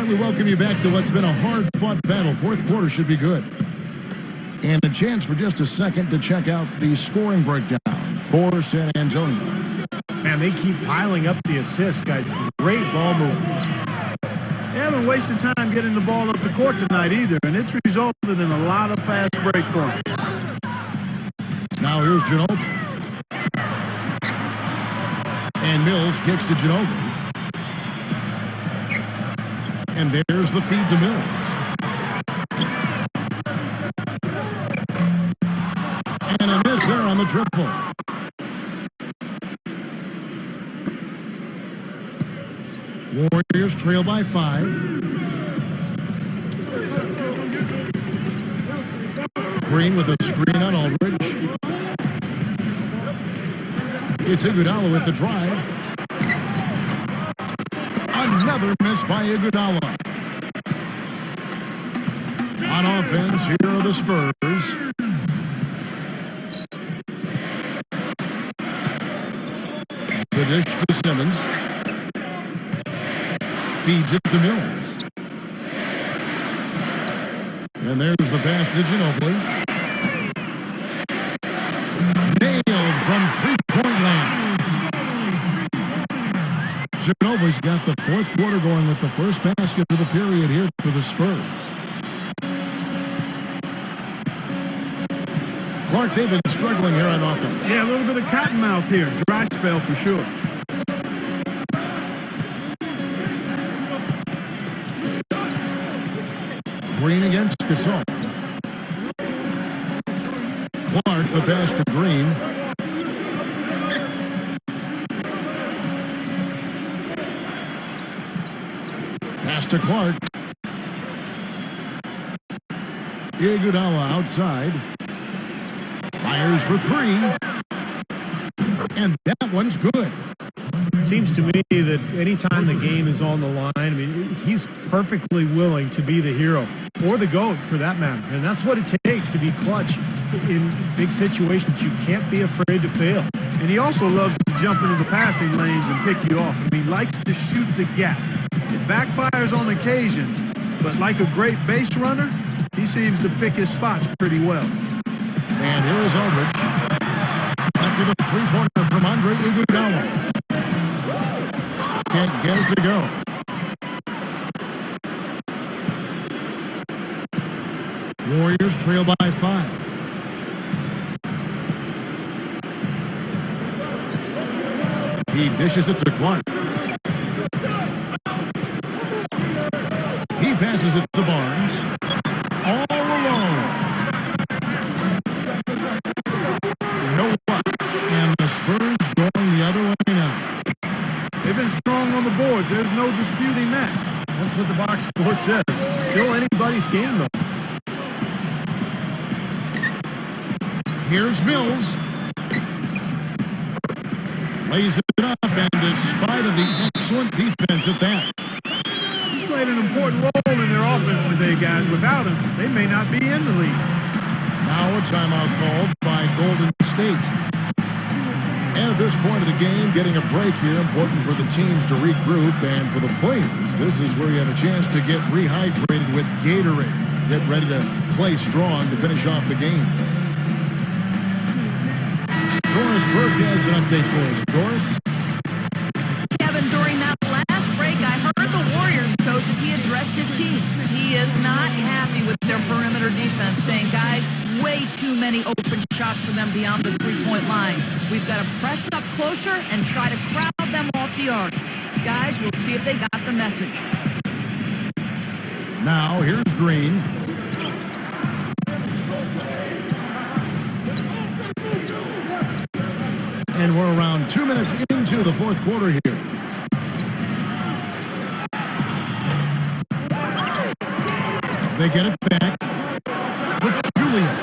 we welcome you back to what's been a hard-fought battle. Fourth quarter should be good. And a chance for just a second to check out the scoring breakdown for San Antonio. Man, they keep piling up the assists, guys. Great ball movement. They haven't wasted time getting the ball up the court tonight either, and it's resulted in a lot of fast break points. Now here's Ginobili. And Mills kicks to Ginobili. And there's the feed to Mills. And a miss there on the triple. Warriors trail by 5. Green with a screen on Aldridge. It's Iguodala with the drive. Another miss by Iguodala. On offense, here are the Spurs. The dish to Simmons. Feeds it to Mills. And there's the pass to Ginobili. Nailed from three-point line. Ginobili's got the fourth quarter going with the first basket of the period here for the Spurs. Clark, they've been struggling here on offense. Yeah, a little bit of cottonmouth here. Dry spell for sure. Green against Gasol. Clark, the pass to Green. Pass to Clark. Iguodala outside. Fires for 3. And that one's good. Seems to me that anytime the game is on the line, I mean, he's perfectly willing to be the hero or the GOAT for that matter. And that's what it takes to be clutch in big situations. You can't be afraid to fail. And he also loves to jump into the passing lanes and pick you off. I mean, he likes to shoot the gap. It backfires on occasion, but like a great base runner, he seems to pick his spots pretty well. And here is Aldridge. After the three-pointer from Andre Iguodala. Can't get it to go. Warriors trail by 5. He dishes it to Clark. He passes it to Barnes. All alone. No luck. And the Spurs going the other way now. They've been strong on the boards. There's no disputing that. That's what the box score says. Still anybody's game, though. Here's Mills. Lays it up, and despite of the excellent defense at that. He's played an important role in their offense today, guys. Without him, they may not be in the league. Now a timeout called by Golden State. And at this point of the game, getting a break here, important for the teams to regroup, and for the players, this is where you have a chance to get rehydrated with Gatorade. Get ready to play strong to finish off the game. Doris Burke has an update for us. Doris? Kevin, during that last break, I heard the Warriors coach as he addressed his team. He is not happy with their perimeter defense, saying, guys, way too many open shots for them beyond the three-point line. We've got to press up closer and try to crowd them off the arc. Guys, we'll see if they got the message. Now, here's Green. And we're around 2 minutes into the fourth quarter here. They get it back. It's Julian.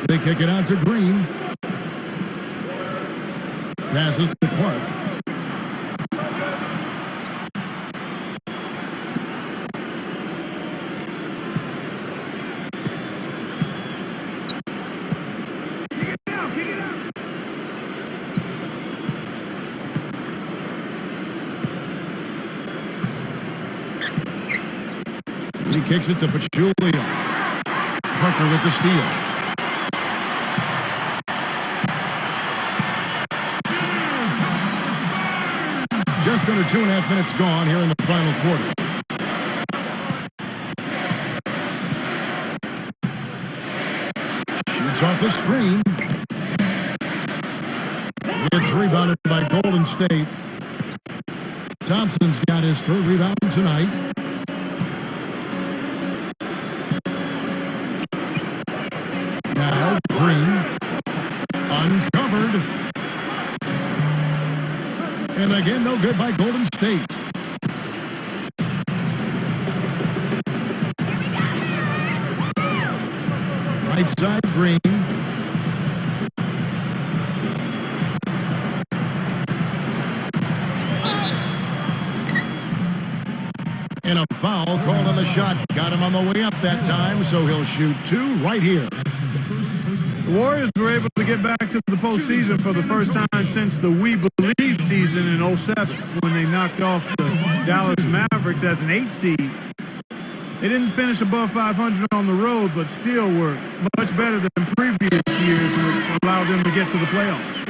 They kick it out to Green. Passes to Clark. He kicks it to Pachulia. Parker with the steal. Just under 2.5 minutes gone here in the final quarter. Shoots off the screen. It's rebounded by Golden State. Thompson's got his third rebound tonight. Now Green. Uncovered. And again, no good by Golden State. Right side, Green. And a foul called on the shot. Got him on the way up that time, so he'll shoot two right here. The Warriors were able to get back to the postseason for the first time since the We Believe season in 07, when they knocked off the Dallas Mavericks as an 8 seed. They didn't finish above 500 on the road, but still were much better than previous years, which allowed them to get to the playoffs.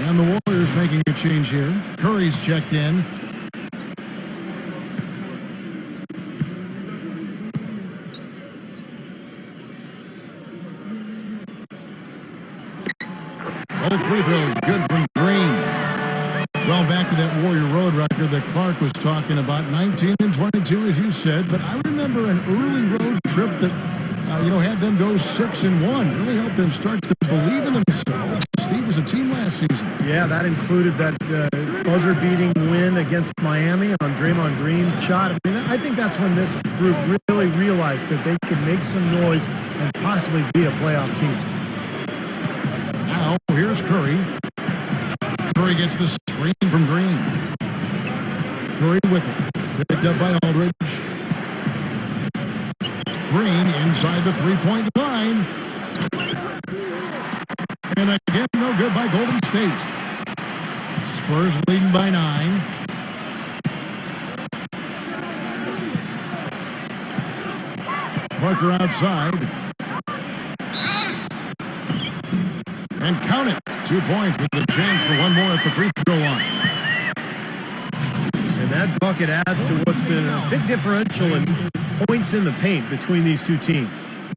And the Warriors making a change here. Curry's checked in. Both free throws good from Green. Well, back to that Warrior Road record that Clark was talking about, 19 and 22, as you said. But I remember an early road trip that, had them go 6-1. Really helped them start to believe in themselves. Steve was a team last season. Yeah, that included that buzzer-beating win against Miami on Draymond Green's shot. I mean, I think that's when this group really realized that they could make some noise and possibly be a playoff team. Now, here's Curry. Curry gets the screen from Green. Curry with it. Picked up by Aldridge. Green inside the three-point line. And again, no good by Golden State. Spurs leading by 9. Parker outside. And count it. 2 points with the chance for one more at the free throw line. And that bucket adds to what's been a big differential in points in the paint between these two teams.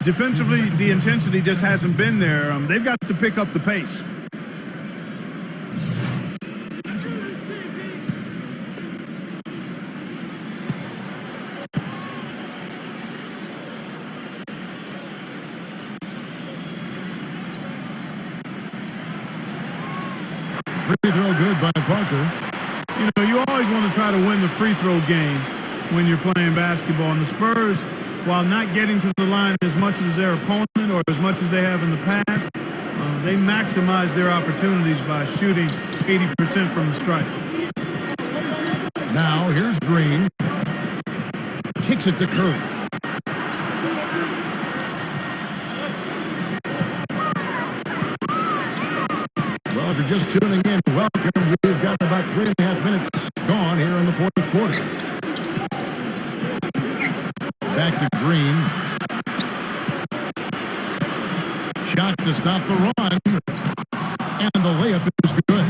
Defensively, the intensity just hasn't been there. They've got to pick up the pace. Free throw good by Parker. You always want to try to win the free throw game when you're playing basketball. And the Spurs, while not getting to the line as much as their opponent or as much as they have in the past, they maximize their opportunities by shooting 80% from the stripe. Now, here's Green. Kicks it to Curry. Well, if you're just tuning in, welcome. We've got about 3.5 minutes gone here in the fourth quarter. Back to Green. Shot to stop the run. And the layup is good.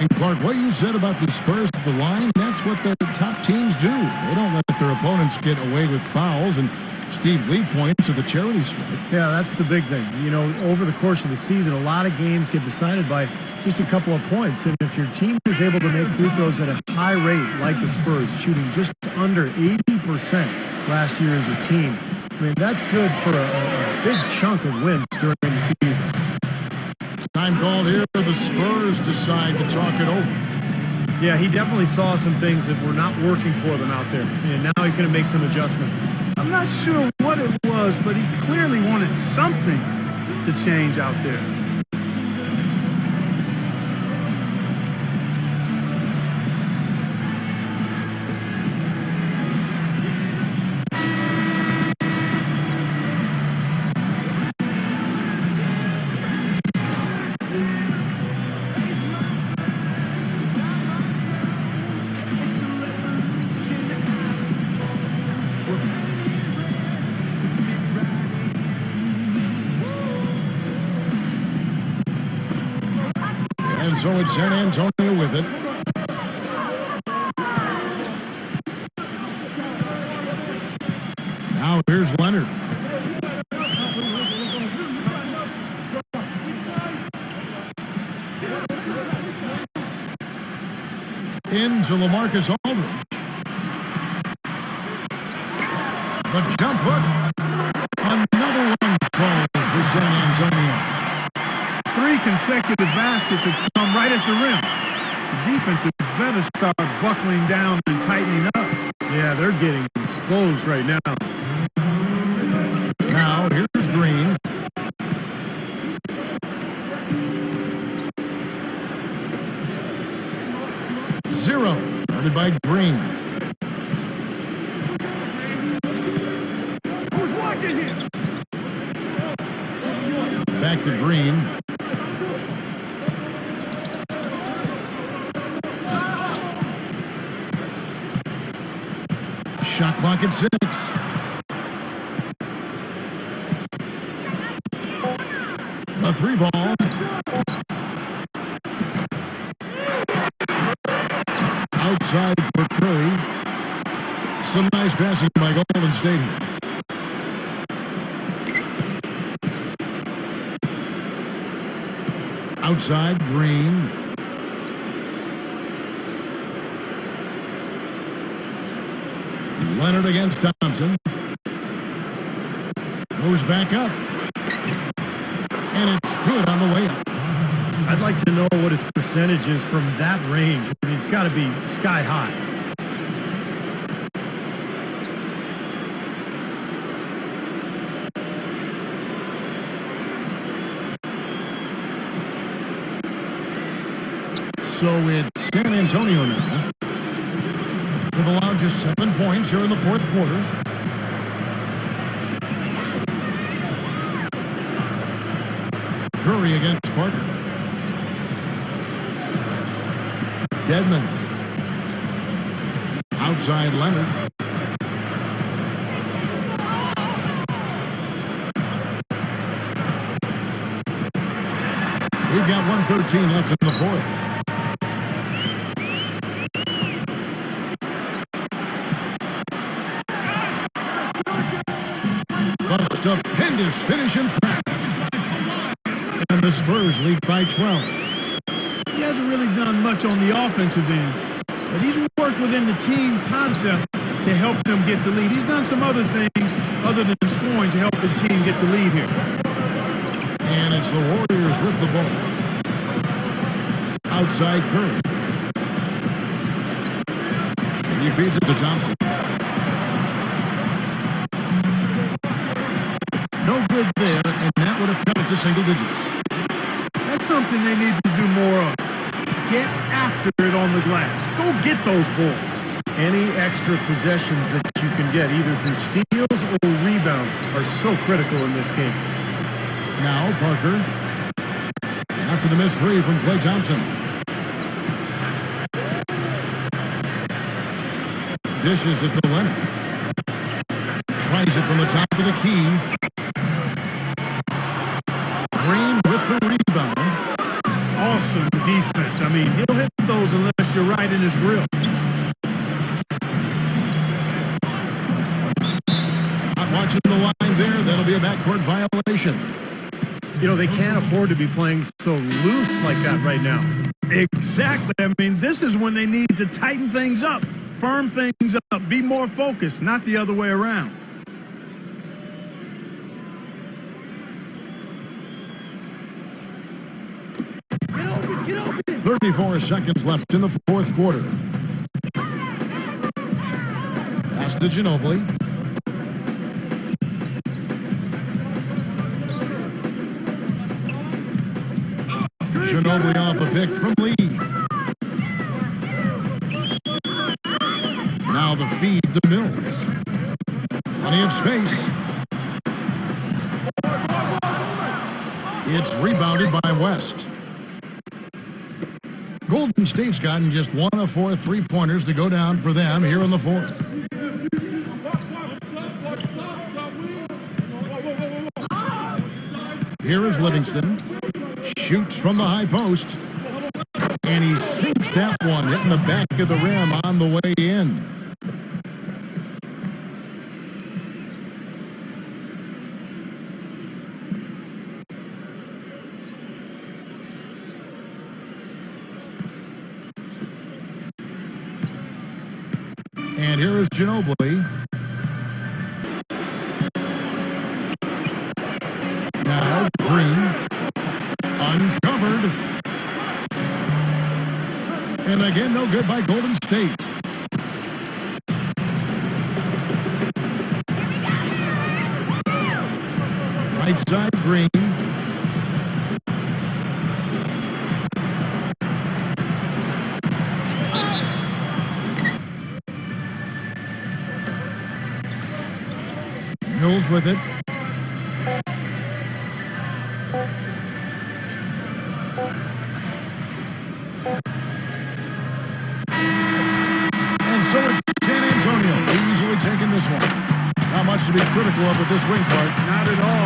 And Clark, what you said about the Spurs to the line, that's what the top teams do. They don't let their opponents get away with fouls. And Steve Lee points to the charity stripe. Yeah, that's the big thing. Over the course of the season, a lot of games get decided by just a couple of points. And if your team is able to make free throws at a high rate, like the Spurs, shooting just under 80% last year as a team, I mean, that's good for a big chunk of wins during the season. Time called here. The Spurs decide to talk it over. Yeah, he definitely saw some things that were not working for them out there. And now he's going to make some adjustments. I'm not sure what it was, but he clearly wanted something to change out there. And so it's San Antonio with it. Now here's Leonard. Into LaMarcus Aldridge. The jump hook. Another one falls for San Antonio. 3 consecutive baskets have come right at the rim. The defense had better start buckling down and tightening up. Yeah, they're getting exposed right now. Now here's Green. Zero. Guarded by Green. Back to Green. Shot clock at 6. A 3 ball. Outside for Curry. Some nice passing by Golden State here. Outside, Green. Leonard against Thompson. Goes back up. And it's good on the way up. I'd like to know what his percentage is from that range. I mean, it's got to be sky high. So it's San Antonio now. They've allowed just 7 points here in the fourth quarter. Curry against Parker. Dedmon. Outside Leonard. We've got 1:13 left in the fourth. A stupendous finish in traffic. And the Spurs lead by 12. He hasn't really done much on the offensive end, but he's worked within the team concept to help them get the lead. He's done some other things other than scoring to help his team get the lead here. And it's the Warriors with the ball. Outside Curry. He feeds it to Thompson. No good there, and that would have cut it to single digits. That's something they need to do more of. Get after it on the glass. Go get those balls. Any extra possessions that you can get, either through steals or rebounds, are so critical in this game. Now Parker. After the missed 3 from Klay Thompson. Dishes it to Leonard. Tries it from the top of the key. Green with the rebound. Awesome defense. I mean, he'll hit those unless you're right in his grill. Not watching the line there. That'll be a backcourt violation. You know, they can't afford to be playing so loose like that right now. Exactly. I mean, this is when they need to tighten things up, firm things up, be more focused, not the other way around. Get open. 34 seconds left in the fourth quarter. Pass to Ginobili. Ginobili off a pick from Lee. Now the feed to Mills. Plenty of space. It's rebounded by West. Golden State's gotten just 1 of 4 3-pointers to go down for them here in the fourth. Here is Livingston. Shoots from the high post. And he sinks that one, hitting the back of the rim on the way in. And here is Ginobili. Now Green. Uncovered. And again, no good by Golden State. Right side, Green. Mills with it. And so it's San Antonio easily taking this one. Not much to be critical of with this wing part. Not at all.